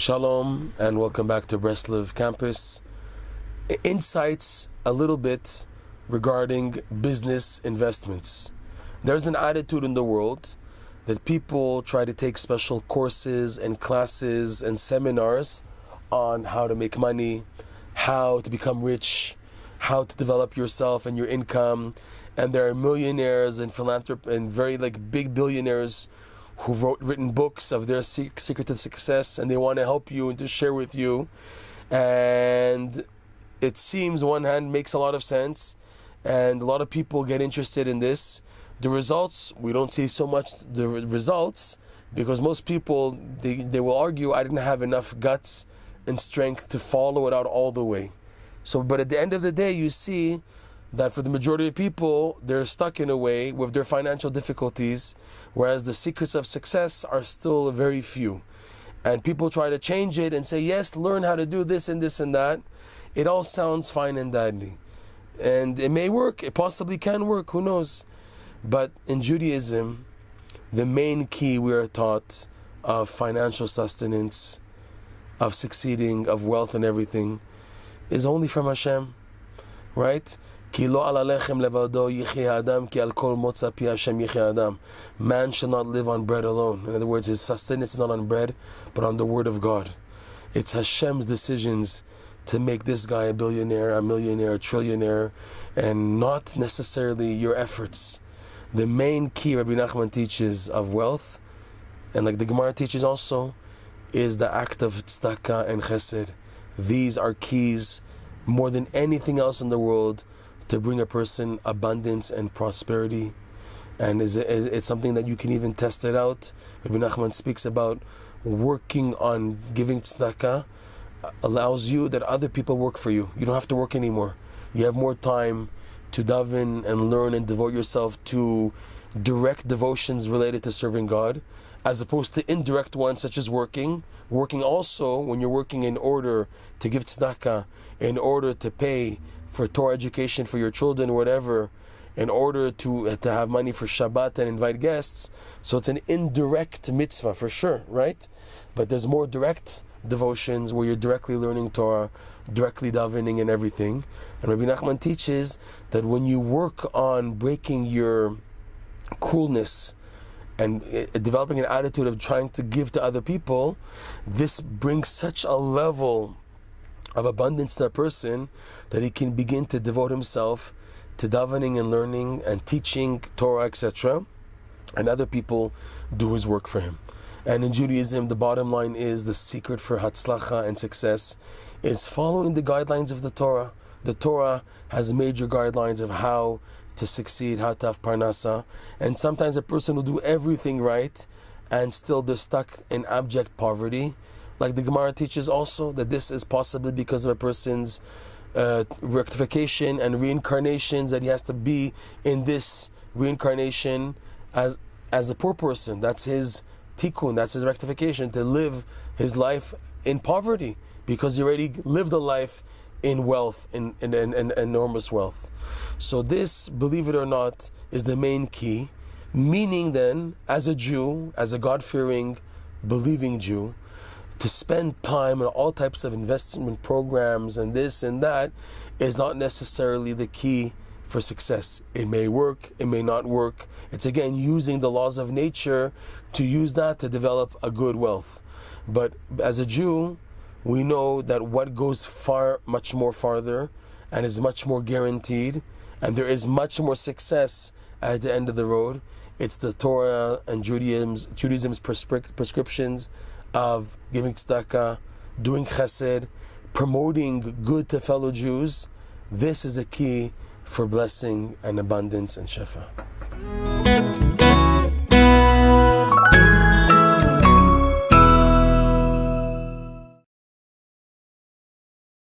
Shalom and welcome back to Breslov campus. Insights a little bit regarding business investments. There's an attitude in the world that people try to take special courses and classes and seminars on how to make money, how to become rich, how to develop yourself and your income. And there are millionaires and philanthropists and very big billionaires who've written books of their secret to success, and they want to help you and to share with you. And it seems, on one hand, makes a lot of sense, and a lot of people get interested in this. The results, we don't see so much the results, because most people, they will argue, I didn't have enough guts and strength to follow it out all the way. So, but at the end of the day, you see that for the majority of people, they're stuck in a way with their financial difficulties, whereas the secrets of success are still very few. And people try to change it and say, yes, learn how to do this and this and that. It all sounds fine and dandy. And it may work, it possibly can work, who knows. But in Judaism, the main key we are taught of financial sustenance, of succeeding, of wealth and everything, is only from Hashem, right? Man shall not live on bread alone. In other words, his sustenance is not on bread, but on the word of God. It's Hashem's decisions to make this guy a billionaire, a millionaire, a trillionaire, and not necessarily your efforts. The main key Rebbe Nachman teaches of wealth, and like the Gemara teaches also, is the act of tzedakah and chesed. These are keys more than anything else in the world to bring a person abundance and prosperity. And it's something that you can even test it out. Rebbe Nachman speaks about working on giving tzedakah allows you that other people work for you. You don't have to work anymore. You have more time to daven and learn and devote yourself to direct devotions related to serving God, as opposed to indirect ones such as working. Working also, when you're working in order to give tzedakah, in order to pay for Torah education for your children or whatever, in order to have money for Shabbat and invite guests. So it's an indirect mitzvah for sure, right? But there's more direct devotions where you're directly learning Torah, directly davening and everything. And Rebbe Nachman teaches that when you work on breaking your coolness and developing an attitude of trying to give to other people, this brings such a level of abundance to a person that he can begin to devote himself to davening and learning and teaching Torah, etc. And other people do his work for him. And in Judaism, the bottom line is the secret for hatzlacha and success is following the guidelines of the Torah. The Torah has major guidelines of how to succeed, how to have parnasa. And sometimes a person will do everything right and still they're stuck in abject poverty. Like the Gemara teaches also that this is possibly because of a person's rectification and reincarnations, that he has to be in this reincarnation as a poor person. That's his tikkun, that's his rectification, to live his life in poverty, because he already lived a life in wealth, in enormous wealth. So this, believe it or not, is the main key. Meaning then, as a Jew, as a God-fearing, believing Jew, to spend time on all types of investment programs and this and that is not necessarily the key for success. It may work, it may not work. It's again using the laws of nature to use that to develop a good wealth. But as a Jew, we know that what goes much more farther and is much more guaranteed, and there is much more success at the end of the road, it's the Torah and Judaism's prescriptions of giving tzedakah, doing chesed, promoting good to fellow Jews. This is a key for blessing and abundance and shefa.